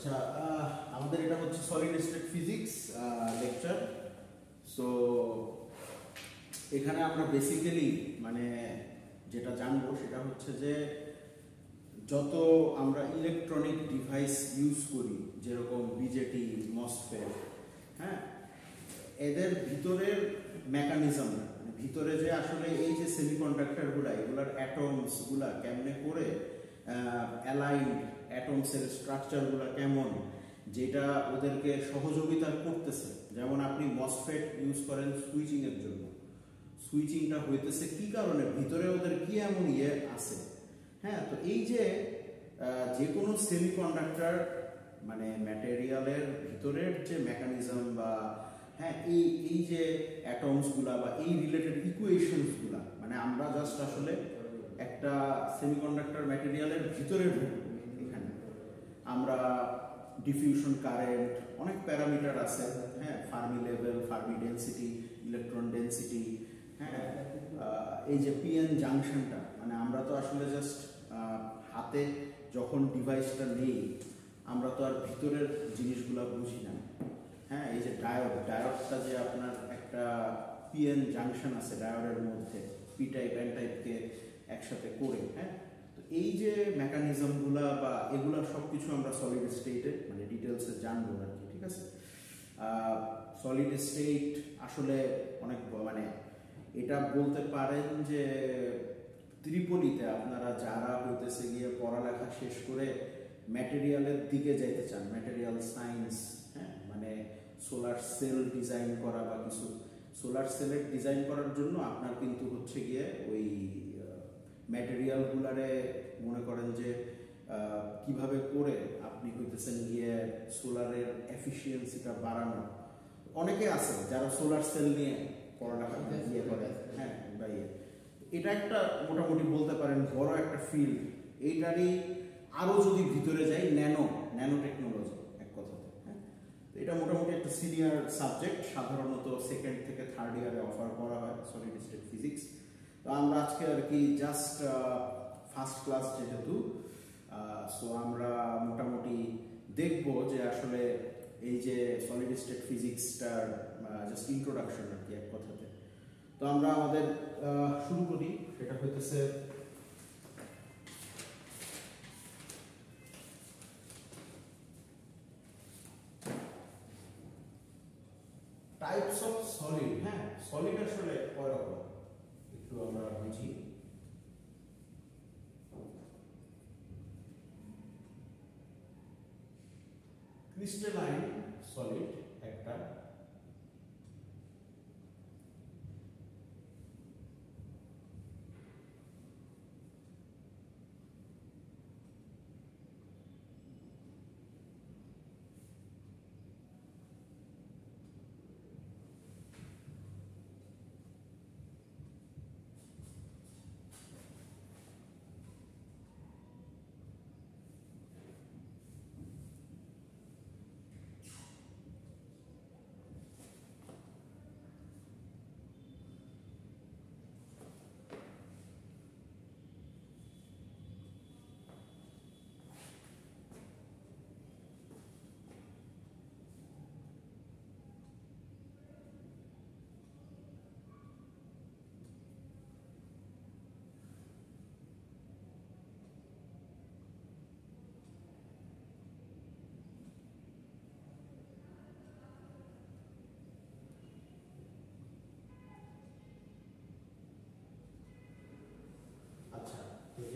আচ্ছা, আমাদের এটা হচ্ছে solid state physics lecture. So এখানে আমরা বেসিক্যালি মানে যেটা জানবো সেটা হচ্ছে যে যত আমরা ইলেকট্রনিক ডিভাইস ইউজ করি, যেরকম বিজেটি, মসফেট, হ্যাঁ, এদের ভিতরের মেকানিজম, ভিতরে যে আসলে এই যে সেমিকন্ডাক্টরগুলো, এগুলার অ্যাটমসগুলা কেমনে করে অ্যালাইন্ড, অ্যাটমসের স্ট্রাকচারগুলো কেমন, যেটা ওদেরকে সহযোগিতা করতেছে। যেমন আপনি মসফেট ইউজ করেন সুইচিং এর জন্য, সুইচিংটা হইতেছে কি কারণে, ভিতরে ওদের কি এমন ইয়ে আছে। হ্যাঁ, তো এই যে কোনো সেমিকন্ডাক্টর মানে ম্যাটেরিয়ালের ভিতরের যে মেকানিজম বা হ্যাঁ এই যে অ্যাটমসগুলা বা এই রিলেটেড ইকুয়েশনসগুলা, মানে আমরা জাস্ট আসলে একটা সেমিকন্ডাক্টর ম্যাটেরিয়ালের ভিতরে এখানে আমরা ডিফিউশন কারেন্ট, অনেক প্যারামিটার আছে, হ্যাঁ, Fermi level, Fermi density, electron density, হ্যাঁ, এই যে পিএন জাংশনটা, মানে আমরা তো আসলে জাস্ট হাতে যখন ডিভাইসটা নেই আমরা তো আর ভিতরের জিনিসগুলো বুঝি না। হ্যাঁ, এই যে ডায়োডটা যে আপনার একটা পিএন জাংশন আছে ডায়োডের মধ্যে, পি টাইপ এন টাইপকে একসাথে করে, হ্যাঁ, তো এই যে মেকানিজমগুলা বা এগুলা সব কিছু আমরা সলিড স্টেটে মানে ডিটেলসে জানবো আর কি। ঠিক আছে, সলিড স্টেট আসলে অনেক মানে এটা বলতে পারেন যে ত্রিপলিতে আপনারা যারা হইতেছে গিয়ে পড়ালেখা শেষ করে ম্যাটেরিয়ালের দিকে যাইতে চান, ম্যাটেরিয়াল সায়েন্স, হ্যাঁ, মানে সোলার সেল ডিজাইন করা বা কিছু সোলার সেলের ডিজাইন করার জন্য আপনার কিন্তু হচ্ছে গিয়ে ওই ম্যাটেরিয়ালগুলারে মনে করেন যে কিভাবে করে আপনি হইতেছেন গিয়ে সোলারের এফিসিয়েন্সিটা বাড়ানো। অনেকে আছে যারা সোলার সেল নিয়ে পড়ালেখা দিয়ে করে, হ্যাঁ, বাই এটা একটা মোটামুটি বলতে পারেন বড় একটা ফিল্ড। এইটারই আরো যদি ভিতরে যাই ন্যানো টেকনোলজি এক কথাতে, হ্যাঁ, এটা মোটামুটি একটা সিনিয়র সাবজেক্ট, সাধারণত সেকেন্ড থেকে থার্ড ইয়ারে অফার করা হয় সলিড স্টেট ফিজিক্স। তো আমরা আজকে আর কি জাস্ট ফার্স্ট ক্লাস যেহেতু, সো আমরা মোটামুটি দেখব যে আসলে এই যে সলিড স্টেট ফিজিক্সটার জাস্ট ইন্ট্রোডাকশন আর কি এক কথাতে। তো আমরা আমাদের শুরু করি, সেটা হইতেছে টাইপস অফ সলিড। হ্যাঁ, সলিড আসলে কয় রকম একটু আমরা বুঝি। ক্রিস্টালাইন সলিড একটা,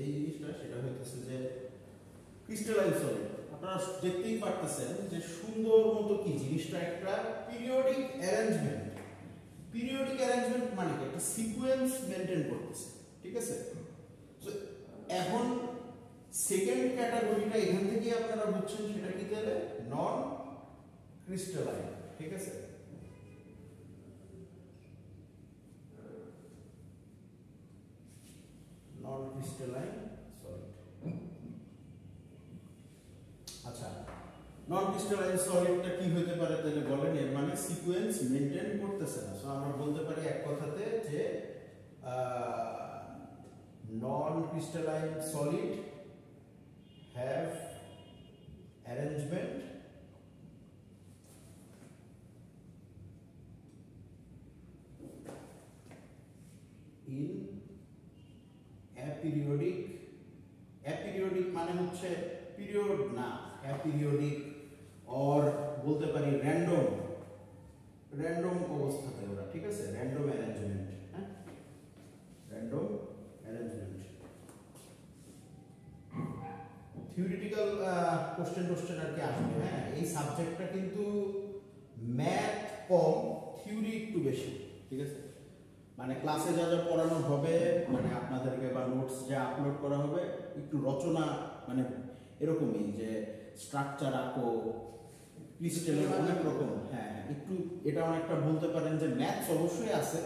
এই জিনিসটা সেটা হইতেছে যে ক্রিস্টালাইন সলিড। আপনারা দেখতেই পারতেছেন যে সুন্দর মতো কি জিনিসটা একটা পিরিয়ডিক অ্যারেঞ্জমেন্ট। পিরিয়ডিক অ্যারেঞ্জমেন্ট মানে কি একটা সিকোয়েন্স মেইনটেইন করতেছে। ঠিক আছে, তো এখন সেকেন্ড ক্যাটাগরিটা এখান থেকে আপনারা বুঝছেন সেটা কি তাহলে নন ক্রিস্টালাইন। ঠিক আছে, নন ক্রিস্টালাইন সলিড। আচ্ছা, নন ক্রিস্টালাইন সলিডটা কি হতে পারে তাহলে বলেন? এর মানে সিকোয়েন্স মেইনটেইন করতেছে না। সো আমরা বলতে পারি এক কথাতে যে non crystalline solid have arrangement in aperiodic, aperiodic মানে হচ্ছে পিরিয়ড না, aperiodic or বলতে পারি random, random অবস্থাতে ওরা, ঠিক আছে, random arrangement, হ্যাঁ, random arrangement. থিওরিটিক্যাল কোশ্চেন আর কি আসবে, হ্যাঁ, এই সাবজেক্টটা কিন্তু ম্যাথ কম, থিওরি একটু বেশি, ঠিক আছে, মানে ক্লাসে যা যা পড়ানো হবে, মানে আপনাদেরকে বা নোটস যা আপলোড করা হবে, একটু রচনা মানে এরকমই যে স্ট্রাকচার আঁকো, ক্রিস্টালের অনেক রকম, হ্যাঁ, একটু এটা অনেকটা বলতে পারেন যে ম্যাথস অবশ্যই আছে,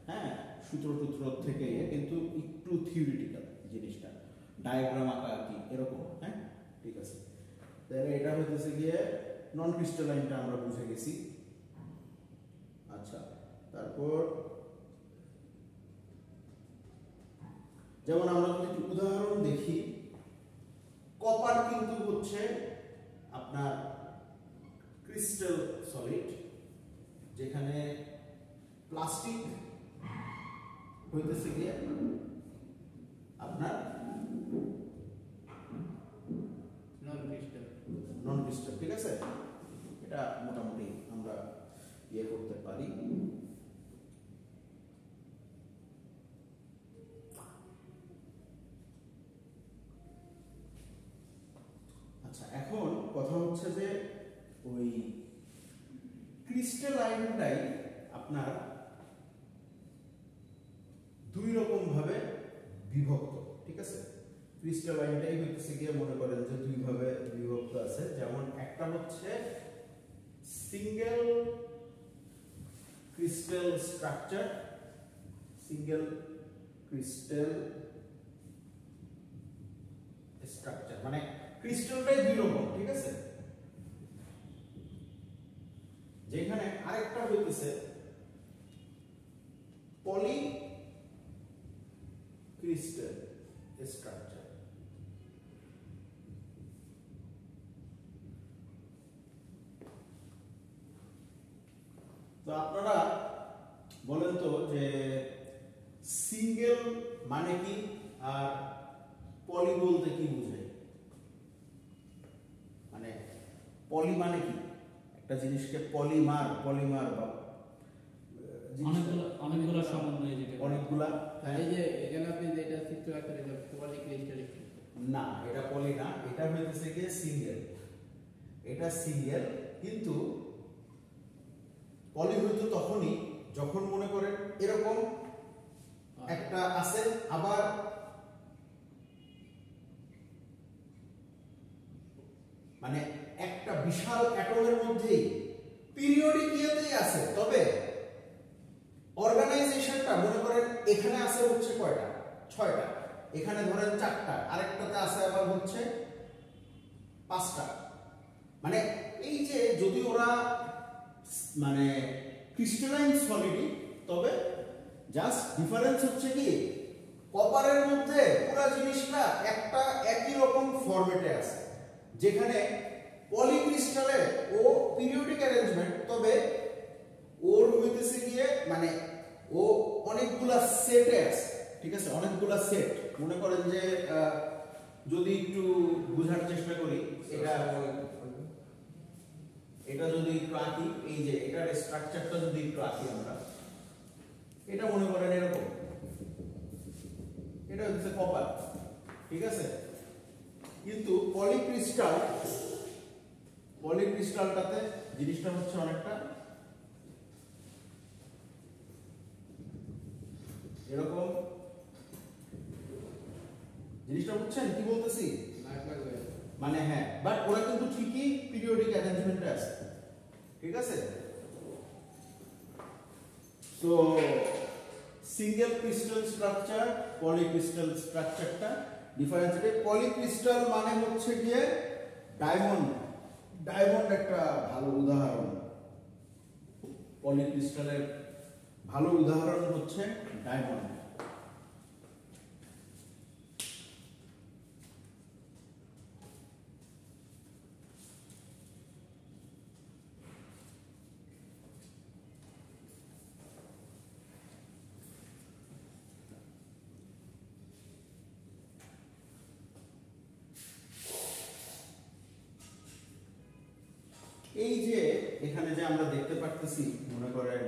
হ্যাঁ, সূত্র টুত্র থেকে, কিন্তু একটু থিওরিটিক্যাল জিনিসটা, ডায়াগ্রাম আঁকা আঁকি এরকম, হ্যাঁ, ঠিক আছে। তাহলে এটা হইতেছে গিয়ে নন ক্রিস্টালাইনটা আমরা বুঝে গেছি। আচ্ছা, তারপর যেমন আমরা যদি একটু উদাহরণ দেখি, কপার কিন্তু হচ্ছে আপনার ক্রিস্টাল সলিড, যেখানে প্লাস্টিক হইতেছে গিয়ে আপনার নন ক্রিস্টাল, ঠিক আছে, এটা মোটামুটি আমরা ইয়ে করতে পারি। আচ্ছা, এখন কথা হচ্ছে যে ওই ক্রিস্টালাইনটাই আপনার দুই রকম ভাবে বিভক্ত, ঠিক আছে, ক্রিস্টালাইনটাই হচ্ছে গিয়ে মনে করেন যে দুই ভাবে বিভক্ত আছে। যেমন একটা হচ্ছে single crystal structure, single crystal structure মানে ক্রিস্টালটাই দুই রকম, ঠিক আছে, যেখানে আরেকটা হইতেছে পলি ক্রিস্টাল স্ট্রাকচার। তো আপনারা বলেন তো যে সিঙ্গেল মানে কি আর পলি বলতে কি বোঝায়? মানে পলি মানে কি? একটা জিনিসকে পলিমার, পলিমার বা অনেকগুলো সমন্বয়, যেটা অনেকগুলা, এই যে এখানে আপনি যেটা চিত্র আকারে পলি ক্রিস্টাল, না এটা পলি না, এটা হইতেছে কি সিঙ্গেল, এটা সিঙ্গেল, কিন্তু পলি হইতো তখনই যখন মনে করেন এরকম একটা আছে, আবার মানে একটা বিশাল অ্যাটমের মধ্যেই পিরিয়ডিক ইয়েতেই আছে, তবে অর্গানাইজেশনটা মনে করেন এখানে আছে হচ্ছে কয়টা, 6টা, এখানে ধরেন 4টা, আরেকটাতে আছে আবার হচ্ছে 5টা। মানে এই যে যদি ওরা মানে ক্রিস্টালাইন সলিড, তবে জাস্ট ডিফারেন্স হচ্ছে কি কপারের মধ্যে পুরো জিনিসটা একটা একই রকম ফরম্যাটে আছে, যেখানে পলিক্রিস্টালে ও পিরিয়ডিক অ্যারেঞ্জমেন্ট, তবে ওর হইতেছে গিয়ে মানে ও অনেকগুলা সেটে আছে, ঠিক আছে, অনেকগুলা সেট। মনে করেন যে যদি একটু বোঝার চেষ্টা করি, এটা যদি একটু আঁকি, এই যে এটার স্ট্রাকচারটা যদি একটু আঁকি আমরা, এটা মনে করেন এরকম, এটা হচ্ছে কপার, ঠিক আছে, কিন্তু পলিক্রিস্টালটাতে জিনিসটা হচ্ছে অনেকটা এরকম, জিনিসটা বুঝছেন কি বলতেছি? মানে হ্যাঁ, বাট ওরা কিন্তু ঠিকই পিরিয়ডিক অ্যারেঞ্জমেন্টে আছে, ঠিক আছে। তো সিঙ্গেল ক্রিস্টাল স্ট্রাকচার, পলিক্রিস্টাল স্ট্রাকচারটা ডিফারেন্স। পলিক্রিস্টাল মানে হচ্ছে গিয়ে ডায়মন্ড, ডায়মন্ড একটা ভালো উদাহরণ, পলিক্রিস্টালের ভালো উদাহরণ হচ্ছে ডায়মন্ড। এই যে এখানে যে আমরা দেখতে পাচ্ছি, মনে করেন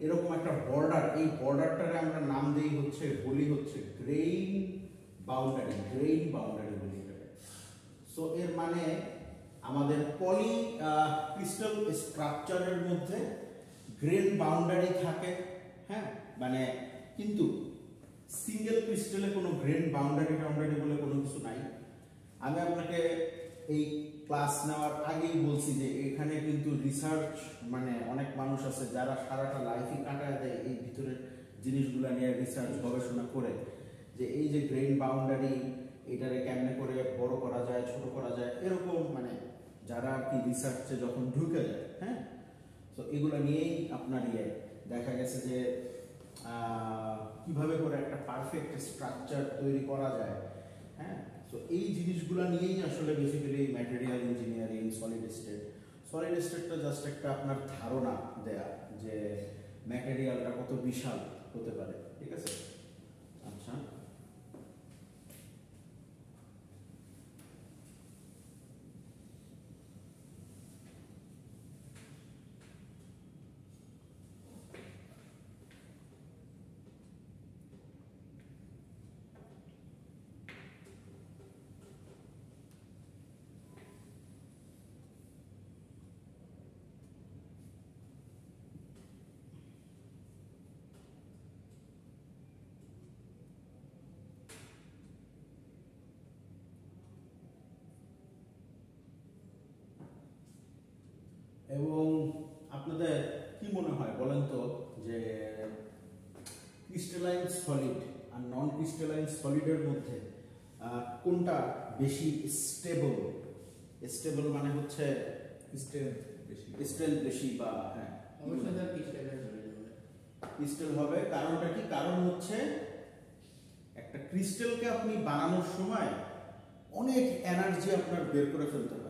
এরকম একটা বর্ডার, এই বর্ডারটারে আমরা নাম দেই হচ্ছে, বলি হচ্ছে গ্রেইন বাউন্ডারি, গ্রেইন বাউন্ডারি বলি এটাকে। সো এর মানে আমাদের পলি ক্রিস্টাল স্ট্রাকচারের মধ্যে গ্রেন বাউন্ডারি থাকে, হ্যাঁ, মানে কিন্তু সিঙ্গেল ক্রিস্টালে কোনো গ্রেন বাউন্ডারি বলে কোনো কিছু নাই। আমি আপনাকে এই ক্লাস নেওয়ার আগেই বলছি যে এখানে কিন্তু রিসার্চ, মানে অনেক মানুষ আছে যারা সারাটা লাইফই কাটায় দেয় এই ভিতরের জিনিসগুলো নিয়ে রিসার্চ গবেষণা করে, যে এই যে গ্রেন বাউন্ডারি এটারে কেমনে করে বড় করা যায়, ছোট করা যায়, এরকম মানে যারা আর কি রিসার্চে যখন ঢুকে যায়, হ্যাঁ, তো এগুলো নিয়েই আপনার দেখা গেছে যে কিভাবে করে একটা পারফেক্ট স্ট্রাকচার তৈরি করা যায়, হ্যাঁ। তো এই জিনিসগুলো নিয়েই আসলে বেসিক্যালি ম্যাটেরিয়াল ইঞ্জিনিয়ারিং, সলিড স্টেটটা জাস্ট একটা আপনার ধারণা দেয়া যে ম্যাটেরিয়ালটা কত বিশাল হতে পারে, ঠিক আছে। আচ্ছা, এবং আপনাদের কি মনে হয় বলেন তো যে ক্রিস্টালাইন সলিড আর নন ক্রিস্টালাইন সলিডের মধ্যে কোনটা বেশি স্টেবল? স্টেবল মানে হচ্ছে স্ট্রেংথ বেশি, বা হ্যাঁ ক্রিস্টাল হবে। কারণটা কি? কারণ হচ্ছে একটা ক্রিস্টালকে আপনি বানানোর সময় অনেক এনার্জি আপনার বের করে ফেলতে হয়।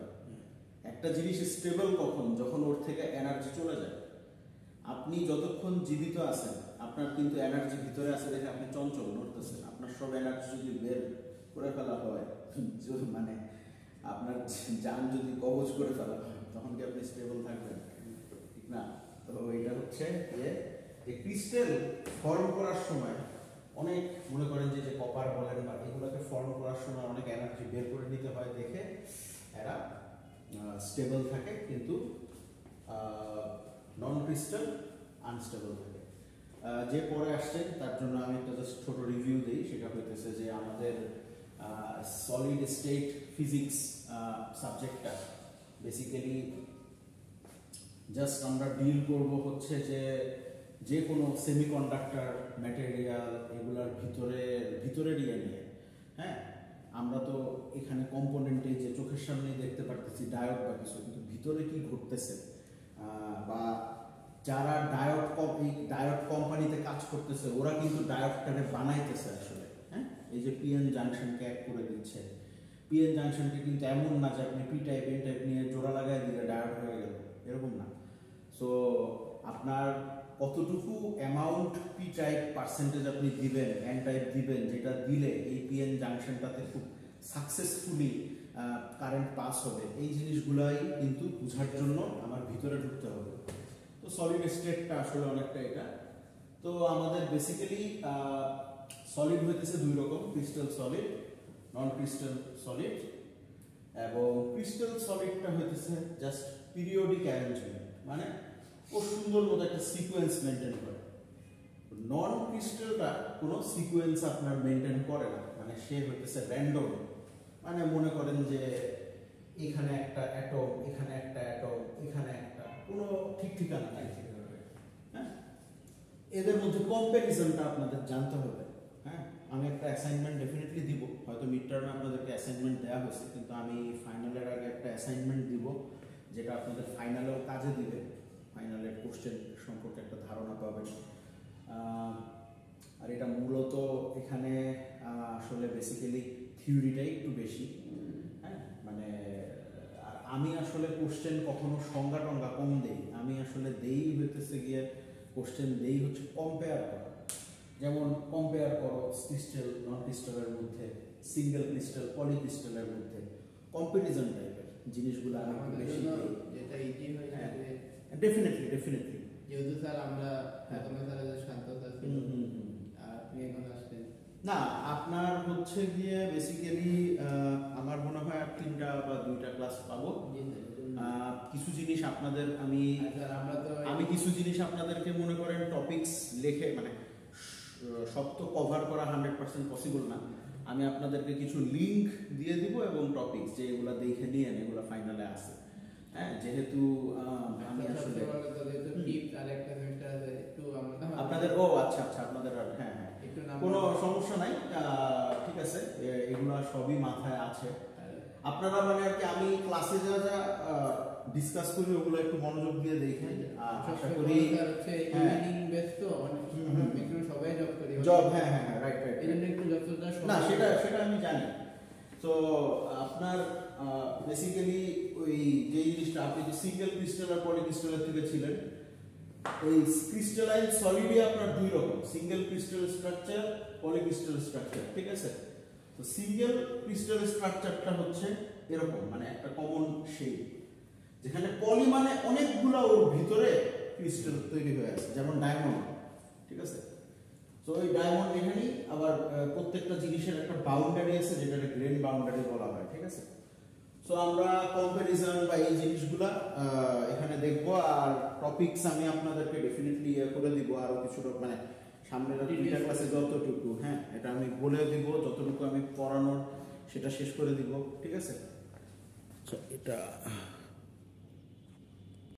একটা জিনিস স্টেবল কখন? যখন ওর থেকে এনার্জি চলে যায়। আপনি যতক্ষণ জীবিত আছেন আপনার কিন্তু এনার্জি ভিতরে আছে দেখে আপনি চঞ্চল নড়তেছেন। আপনার সব এনার্জি যদি বের করে ফেলা হয়, মানে আপনার জান যদি কবজ করে ফেলা হয়, তখন কি আপনি স্টেবল থাকবেন? ঠিক না? তো এটা হচ্ছে যে ক্রিস্টাল ফর্ম করার সময় অনেক, মনে করেন যে কপার বলেন বা এগুলোকে ফর্ম করার সময় অনেক এনার্জি বের করে নিতে হয় দেখে এরা স্টেবল থাকে, কিন্তু নন ক্রিস্টাল আনস্টেবল থাকে। যে পরে আসছেন তার জন্য আমি একটা জাস্ট ছোট রিভিউ দিই। সেটা হইতেছে যে আমাদের সলিড স্টেট ফিজিক্স সাবজেক্টটা বেসিক্যালি জাস্ট আমরা ডিল করব হচ্ছে যে কোনো সেমিকন্ডাক্টর ম্যাটেরিয়াল এগুলার ভিতরের নিয়ে, হ্যাঁ। আমরা তো এখানে কম্পোনেন্টে যে চোখের সামনে দেখতে পারতেছি ডায়োড বা কিছু, কিন্তু ভিতরে কি ঘটতেছে, বা যারা ডায়োড কোম্পানিতে কাজ করতেছে ওরা কিন্তু ডায়োডটাকে বানাইতেছে আসলে, হ্যাঁ। এই যে পিএন জাংশনকে এক করে দিচ্ছে, পিএন জাংশনকে কিন্তু এমন না যে আপনি পি টাইপ এন টাইপ নিয়ে জোড়া লাগাই দিলে ডায়োড হয়ে গেল, এরকম না। সো আপনার কতটুকু অ্যামাউন্ট পি টাইপ পার্সেন্টেজ আপনি দিবেন, এন টাইপ দিবেন, যেটা দিলে এই পিএন জাংশনটাতে খুব সাকসেসফুলি কারেন্ট পাস হবে, এই জিনিসগুলাই কিন্তু বোঝার জন্য আমার ভিতরে ঢুকতে হবে। তো সলিড স্টেটটা আসলে অনেকটা এটা। তো আমাদের বেসিক্যালি সলিড হইতেছে দুই রকম, ক্রিস্টাল সলিড, নন ক্রিস্টাল সলিড। এবং ক্রিস্টাল সলিডটা হইতেছে জাস্ট পিরিয়ডিক অ্যারেঞ্জমেন্ট, মানে ও সুন্দর মতো একটা সিকোয়েন্স মেনটেন করে। নন ক্রিস্টালটা কোনো সিকোয়েন্স আপনার মেনটেন করে না, মানে সে হইতেছে র্যান্ডম। মানে মনে করেন যে এখানে একটা অ্যাটম, এখানে একটা অ্যাটম, এখানে একটা, কোনো ঠিক ঠিকানা নাই, হ্যাঁ। এদের মধ্যে কম্প্যারিজনটা আপনাদের জানতে হবে, হ্যাঁ। আমি একটা অ্যাসাইনমেন্ট ডেফিনেটলি দিব, হয়তো মিড টার্মে আপনাদেরকে অ্যাসাইনমেন্ট দেওয়া হয়েছে, কিন্তু আমি ফাইনালের আগে একটা অ্যাসাইনমেন্ট দিব যেটা আপনাদের ফাইনালেও কাজে দিবে, ফাইনালের কোশ্চেন সম্পর্কে একটা ধারণা পাবেন। আর এটা মূলত এখানে আসলে বেসিক্যালি থিওরিটাই একটু বেশি, হ্যাঁ। মানে আর আমি আসলে কোশ্চেন কখনো সংজ্ঞা টঙ্গা কম দেই, আমি আসলে দেই হইতেছে গিয়ে কোশ্চেন দেই হচ্ছে কম্পেয়ার করা। যেমন কম্পেয়ার করো ক্রিস্টাল নন ক্রিস্টালের মধ্যে, সিঙ্গেল ক্রিস্টাল পলি ক্রিস্টালের মধ্যে, কম্পারিজন টাইপের জিনিসগুলো আমি একটু বেশি যেটা ইজি হয় ডেফিনেটলি ডেফিনেটলি। যেহেতু স্যার আমরা প্রথমে স্যার শান্ততা ছিল আর আপনি এখন আসছেন না, আপনার হচ্ছে গিয়ে বেসিক্যালি আমার মনে হয় আর 3টা বা 2টা ক্লাস পাবো। কিছু জিনিস আপনাদের আমি কিছু জিনিস আপনাদেরকে মনে করেন টপিকস লিখে মানে সব তো কভার করা 100% পসিবল না। আমি আপনাদেরকে কিছু লিংক দিয়ে দিব এবং টপিকস যে এগুলা দেখে নিয়ে এগুলা ফাইনালে আসে। হ্যাঁ, যেহেতু আমি আসলে আপনাদের আচ্ছা আপনাদের হ্যাঁ কোনো সমস্যা নাই, ঠিক আছে, এগুলা সবই মাথায় আছে। আপনারা মানে আর কি আমি ক্লাসে যা যা ডিসকাস করি ওগুলো একটু মনোযোগ দিয়ে দেখেন। আশা করি সবাই জব করি জব হ্যাঁ রাইট না সেটা আমি জানি। তো আপনার বেসিক্যালি ওই যে জিনিসটা আপনি যে সিঙ্গেল ক্রিস্টাল আর পলি ক্রিস্টালের থেকে ছিলেন, এই ক্রিস্টালাইন সলিডই আপনার 2 রকম, সিঙ্গেল ক্রিস্টাল স্ট্রাকচার, পলি ক্রিস্টাল স্ট্রাকচার, ঠিক আছে। তো সিঙ্গেল ক্রিস্টাল স্ট্রাকচারটা হচ্ছে এরকম, মানে একটা কমন শেপ, যেখানে পলি মানে অনেকগুলো ওর ভিতরে ক্রিস্টাল তৈরি হয়ে আছে, যেমন ডায়মন্ড, ঠিক আছে। তো ওই ডায়মন্ড এখানেই আবার প্রত্যেকটা জিনিসের একটা বাউন্ডারি আছে যেটাকে গ্রেন বাউন্ডারি বলা হয়, ঠিক আছে। সো আমরা কম্পারিজন বা এই জিনিসগুলা এখানে দেখবো। আর টপিকস আমি আপনাদেরকে ডেফিনেটলি করে দিব আরো কিছু, মানে সামনের 2টা ক্লাসে যতটুকু এটা আমি বলে দিব, যতটুকু আমি পড়ানোর সেটা শেষ করে দিব, ঠিক আছে। এটা